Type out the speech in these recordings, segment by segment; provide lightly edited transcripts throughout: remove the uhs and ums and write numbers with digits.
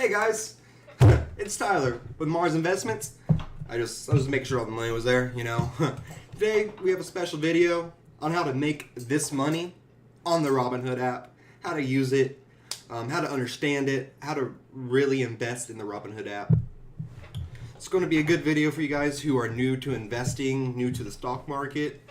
Hey guys, it's Tyler with Mars Investments. I was just making sure all the money was there, you know. Today we have a special video on how to make this money on the Robinhood app, how to use it, how to understand it, how to really invest in the Robinhood app. It's going to be a good video for you guys who are new to investing, new to the stock market.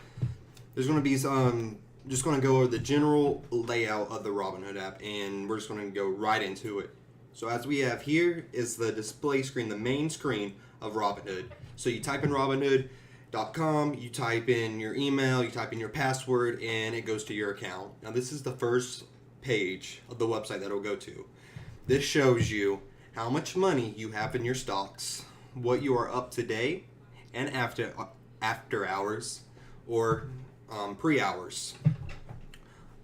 There's going to be some, just going to go over the general layout of the Robinhood app, and we're just going to go right into it. So as we have here is the display screen, the main screen of Robinhood. So you type in Robinhood.com, you type in your email, you type in your password, and it goes to your account. Now this is the first page of the website that it'll go to. This shows you how much money you have in your stocks, what you are up today and after hours or pre-hours.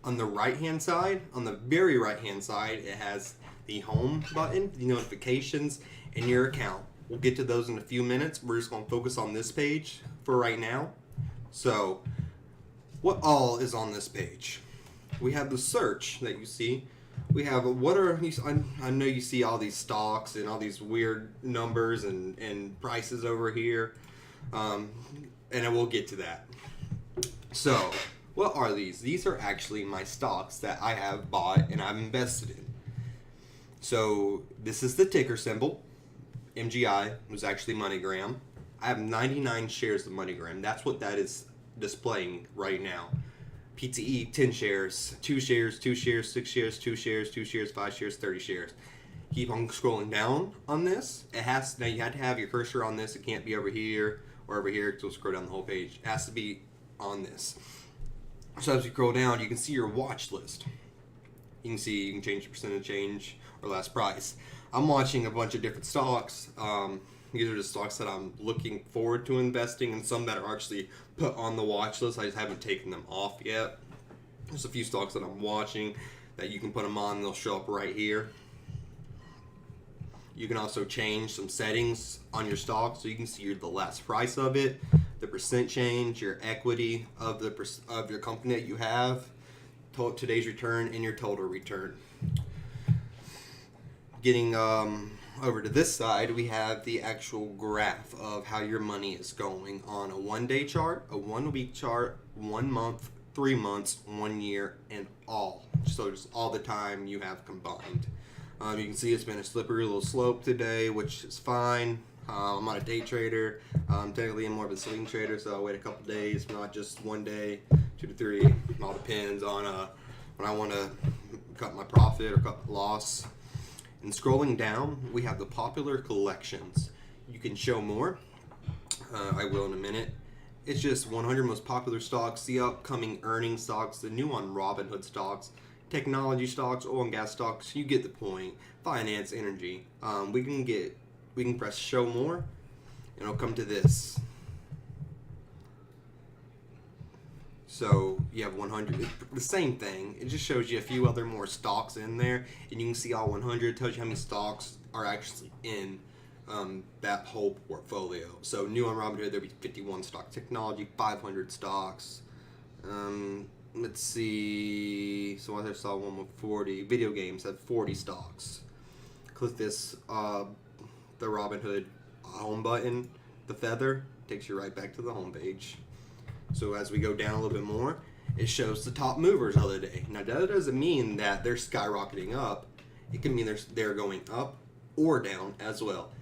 On the right hand side, on the very right hand side, it has the home button, the notifications, and your account. We'll get to those in a few minutes. We're just going to focus on this page for right now. So what all is on this page? We have the search that you see. We have I know you see all these stocks and all these weird numbers and prices over here, and I will get to that. So what are these? These are actually my stocks that I have bought and I've invested in. So this is the ticker symbol. MGI was actually MoneyGram. I have 99 shares of MoneyGram. That's what that is displaying right now. PTE 10 shares, 2 shares, 2 shares, 6 shares, 2 shares, 2 shares, 5 shares, 30 shares. Keep on scrolling down on this. Now you had to have your cursor on this. It can't be over here or over here. So scroll down the whole page. It has to be on this. So as you scroll down, you can see your watch list. You can see you can change the percentage change or last price. I'm watching a bunch of different stocks. These are the stocks that I'm looking forward to investing, and some that are actually put on the watch list. I just haven't taken them off yet. There's a few stocks that I'm watching that you can put them on and they'll show up right here. You can also change some settings on your stock so you can see the last price of it, the percent change, your equity of your company that you have, today's return, and your total return. Getting over to this side, we have the actual graph of how your money is going on a 1-day chart, a 1-week chart, 1 month, 3 months, 1 year, and all. So just all the time you have combined. You can see it's been a slippery little slope today, which is fine. I'm not a day trader. Technically, I'm more of a swing trader, so I wait a couple days, not just 1 day, 2 to 3. It all depends on when I want to cut my profit or cut my loss. And scrolling down, we have the popular collections. You can show more. I will in a minute. It's just 100 most popular stocks, the upcoming earnings stocks, the new on Robinhood stocks, technology stocks, oil and gas stocks. You get the point. Finance, energy. We can press show more, and it'll come to this. So you have 100, the same thing. It just shows you a few other more stocks in there, and you can see all 100. It tells you how many stocks are actually in that whole portfolio. So new on Robinhood, there'll be 51 stocks. Technology, 500 stocks. Let's see. So I saw one with 40. Video games have 40 stocks. Click this, the Robinhood home button, the feather, takes you right back to the home page. So as we go down a little bit more, it shows the top movers of the day. Now that doesn't mean that they're skyrocketing up. It can mean they're going up or down as well.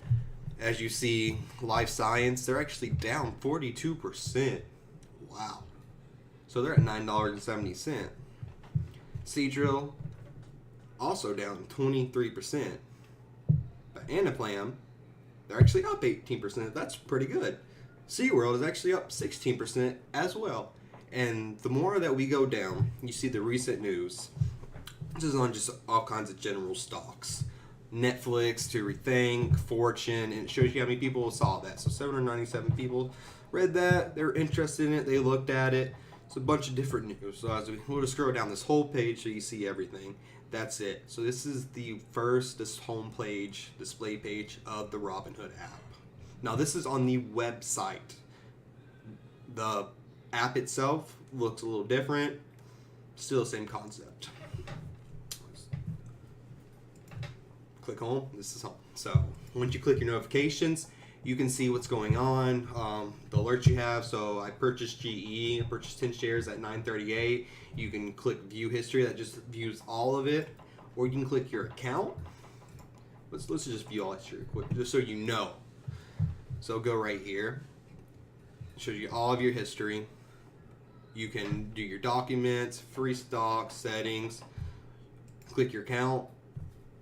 As you see, life science, they're actually down 42%. Wow. So they're at $9.70. Seadrill, also down 23%. But Anaplam, they're actually up 18%. That's pretty good. SeaWorld is actually up 16% as well. And the more that we go down, you see the recent news. This is on just all kinds of general stocks. Netflix to Rethink, Fortune, and it shows you how many people saw that. So 797 people read that. They were interested in it. They looked at it. It's a bunch of different news. So as we'll just scroll down this whole page so you see everything. That's it. So this is this home page, display page of the Robinhood app. Now this is on the website. The app itself looks a little different. Still the same concept. click home. This is home. So once you click your notifications, you can see what's going on, the alerts you have. So I purchased GE, I purchased 10 shares at 938. You can click view history, that just views all of it. Or you can click your account. Let's just view all history quick, just so you know. So go right here. It shows you all of your history. You can do your documents, free stock, settings. Click your account.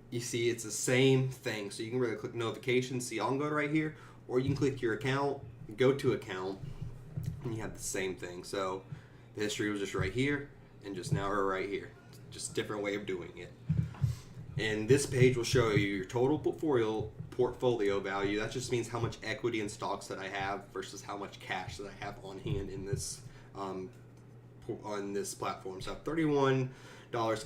You see it's the same thing. So you can really click notifications, see all go right here. Or you can click your account, go to account, and you have the same thing. So the history was just right here, and just now we're right here. Just a different way of doing it. And this page will show you your total portfolio value. That just means how much equity and stocks that I have versus how much cash that I have on hand in this on this platform. So I have $31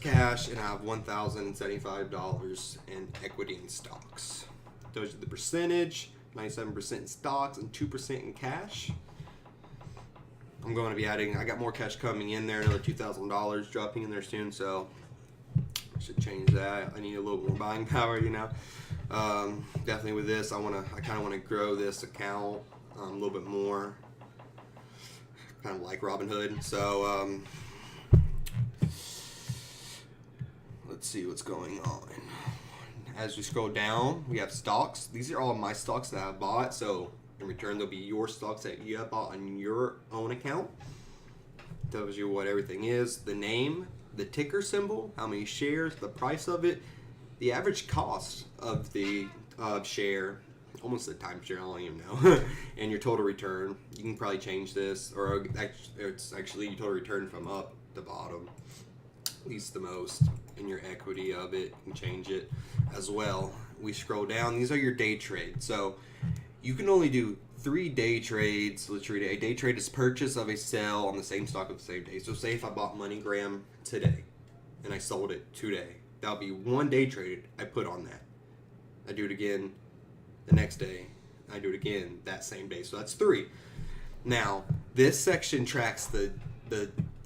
cash, and I have $1,075 in equity and stocks. Those are the percentage: 97% in stocks and 2% in cash. I'm going to be adding. I got more cash coming in there, another $2,000 dropping in there soon. So I should change that. I need a little more buying power, you know. Definitely with this, I kind of want to grow this account a little bit more. Kind of like Robinhood. So let's see what's going on. As we scroll down, we have stocks. These are all my stocks that I've bought. So in return, there'll be your stocks that you have bought on your own account. Tells you what everything is, the name, the ticker symbol, how many shares, the price of it, the average cost of the share, almost the timeshare, I don't even know, and your total return. You can probably change this, or it's actually your total return from up to bottom, least the most, and your equity of it. You can change it as well. We scroll down. These are your day trades. So you can only do 3 day trades. Let's read it. A day trade is purchase of a sale on the same stock of the same day. So say if I bought MoneyGram today and I sold it today, that'll be 1 day trade I put on that. I do it again the next day. I do it again that same day. So that's 3. Now, this section tracks the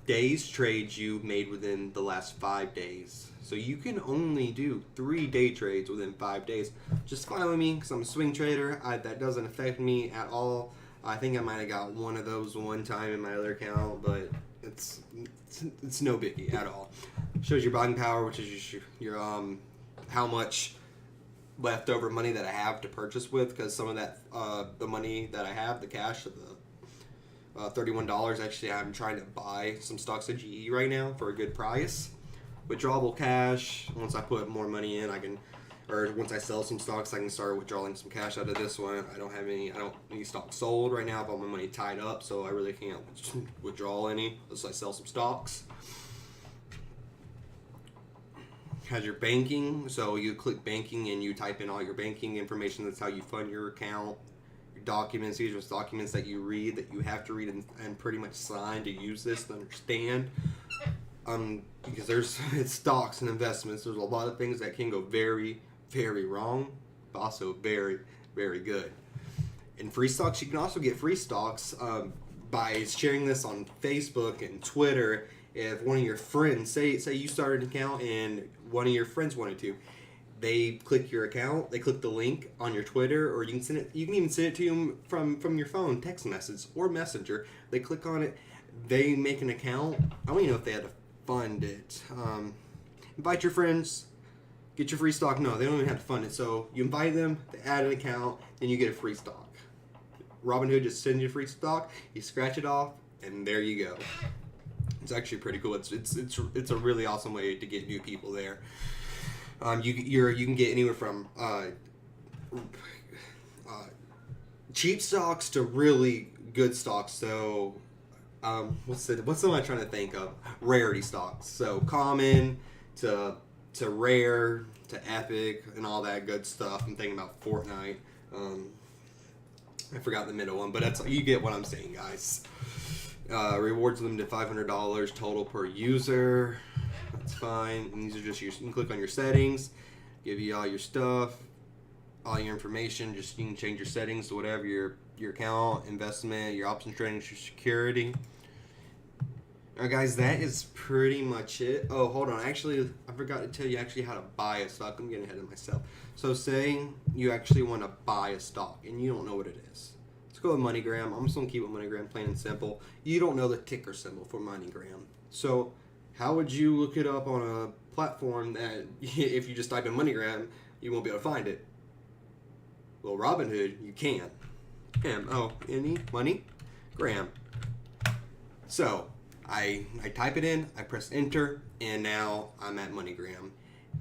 days trades you made within the last 5 days. So you can only do 3 day trades within 5 days. Just fine with me because I'm a swing trader. That doesn't affect me at all. I think I might have got one of those one time in my other account, but it's no biggie at all. Shows your buying power, which is your how much leftover money that I have to purchase with, because some of that the money that I have, the cash of the $31, actually I'm trying to buy some stocks at GE right now for a good price. Withdrawable cash, once I put more money in, once I sell some stocks, I can start withdrawing some cash out of this one. I don't any stocks sold right now. I have all my money tied up, so I really can't withdraw any unless I sell some stocks. Has your banking, so you click banking and you type in all your banking information. That's how you fund your account. Your documents, these are documents that you read, that you have to read and pretty much sign to use this to understand. Because it's stocks and investments. There's a lot of things that can go very, very wrong, but also very, very good. In free stocks, you can also get free stocks by sharing this on Facebook and Twitter. If one of your friends, say you started an account and one of your friends wanted to, they click your account, they click the link on your Twitter, or you can send it. You can even send it to them from your phone, text message or Messenger. They click on it, they make an account. I don't even know if they had to fund it. Invite your friends, get your free stock. No, they don't even have to fund it. So you invite them, they add an account, then you get a free stock. Robinhood just sends you a free stock, you scratch it off, and there you go. It's actually pretty cool. It's a really awesome way to get new people there. You can get anywhere from cheap stocks to really good stocks. So what's am I trying to think of? Rarity stocks. So common to rare to epic and all that good stuff. I'm thinking about Fortnite. I forgot the middle one, but you get what I'm saying, guys. Rewards limited $500 total per user. That's fine. And these are just you can click on your settings, give you all your stuff, all your information. Just you can change your settings to whatever your account, investment, your options trading, your security. Alright guys, that is pretty much it. Oh, hold on. Actually, I forgot to tell you actually how to buy a stock. I'm getting ahead of myself. So say you actually want to buy a stock and you don't know what it is. Let's go with MoneyGram. I'm just going to keep it MoneyGram, plain and simple. You don't know the ticker symbol for MoneyGram. So how would you look it up on a platform that if you just type in MoneyGram, you won't be able to find it? Well, Robinhood, you can. M-O-N-E, MoneyGram. So I type it in, I press enter, and now I'm at MoneyGram.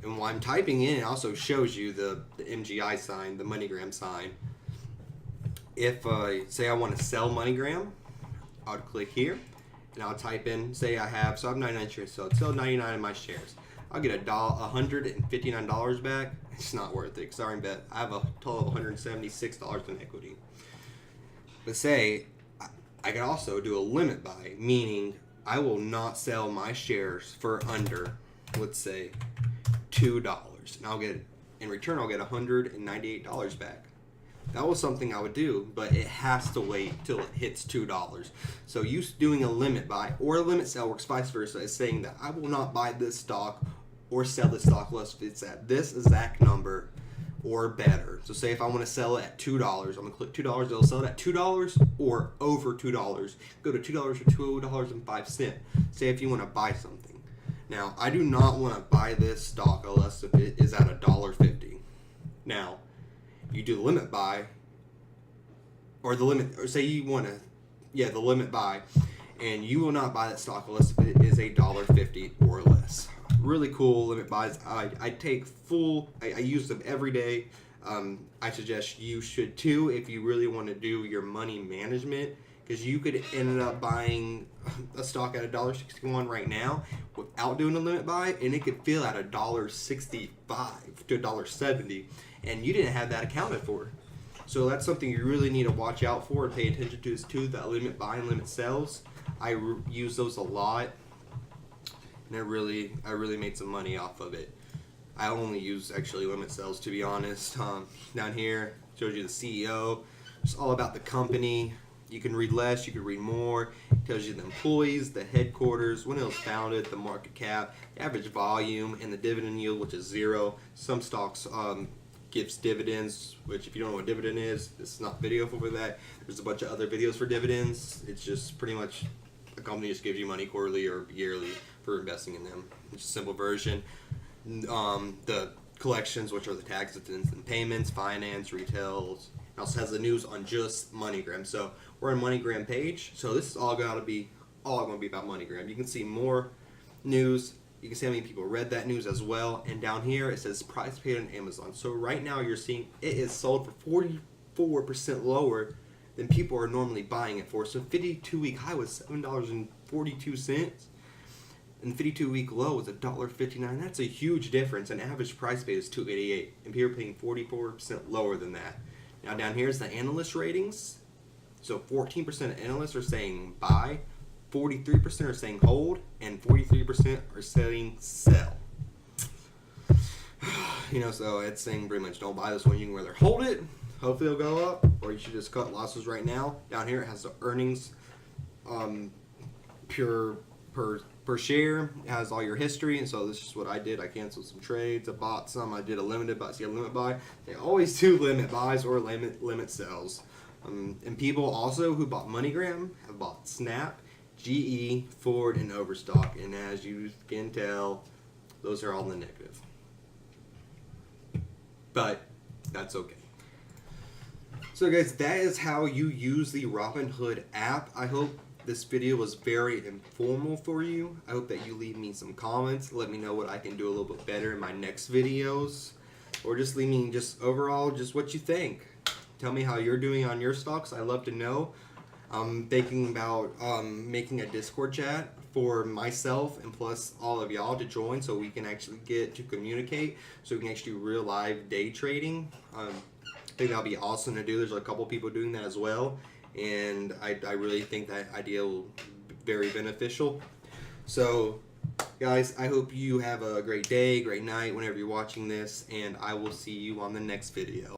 And while I'm typing in, it also shows you the MGI sign, the MoneyGram sign. If, say I want to sell MoneyGram, I would click here, and I'll type in, say I have 99 shares, so I'd sell 99 of my shares. I'll get $159 back. It's not worth it, because I already bet I have a total of $176 in equity. But say, I can also do a limit buy, meaning I will not sell my shares for under, let's say, $2. And I'll get, in return, I'll get $198 back. That was something I would do, but it has to wait till it hits $2. So you doing a limit buy or a limit sell works vice versa, is saying that I will not buy this stock or sell this stock unless it's at this exact number or better. So say if I want to sell it at $2, I'm going to click $2, it'll sell it at $2 or over $2. Go to $2 or $2.05. Say if you want to buy something. Now, I do not want to buy this stock unless if it is at $1.50. Now, you do the limit buy, or the limit, or say you want to, the limit buy, and you will not buy that stock unless if it is $1.50 or less. Really cool limit buys. I take full, I use them every day. I suggest you should too if you really want to do your money management, because you could end up buying a stock at $1.61 right now without doing a limit buy, and it could feel at $1.65 to $1.70, and you didn't have that accounted for. So that's something you really need to watch out for and pay attention to, is too, that limit buy and limit sells. I use those a lot. And I really made some money off of it. I only use actually limit sales, to be honest. Down here shows you the CEO. It's all about the company. You can read less, you can read more. It tells you the employees, the headquarters, when it was founded, the market cap, the average volume, and the dividend yield, which is 0. Some stocks gives dividends, which if you don't know what dividend is, it's not video for that. There's a bunch of other videos for dividends. It's just pretty much a company just gives you money quarterly or yearly for investing in them. It's a simple version. The collections, which are the taxes and payments, finance, retails. It also has the news on just MoneyGram. So we're on MoneyGram page. So this is all going to be about MoneyGram. You can see more news. You can see how many people read that news as well. And down here it says price paid on Amazon. So right now you're seeing it is sold for 44% lower than people are normally buying it for. So 52-week high was $7.42. And 52-week low was $1.59. That's a huge difference. An average price paid is $2.88, and people are paying 44% lower than that. Now down here is the analyst ratings. So 14% of analysts are saying buy, 43% are saying hold, and 43% are saying sell. So it's saying pretty much don't buy this one. You can either hold it, hopefully it'll go up, or you should just cut losses right now. Down here it has the earnings, per share. It has all your history, and so this is what I did. I canceled some trades, I bought some, I did a limited buy. See a limit buy? They always do limit buys or limit sells. And people also who bought MoneyGram have bought Snap, GE, Ford, and Overstock, and as you can tell, those are all in the negative. But that's okay. So guys, that is how you use the Robinhood app. I hope this video was very informal for you. I hope that you leave me some comments. Let me know what I can do a little bit better in my next videos. Or just leave me overall what you think. Tell me how you're doing on your stocks. I love to know. I'm thinking about making a Discord chat for myself and plus all of y'all to join so we can actually get to communicate. So we can actually do real live day trading. I think that'll be awesome to do. There's a couple people doing that as well. And I really think that idea will be very beneficial. So, guys, I hope you have a great day, great night, whenever you're watching this, and I will see you on the next video.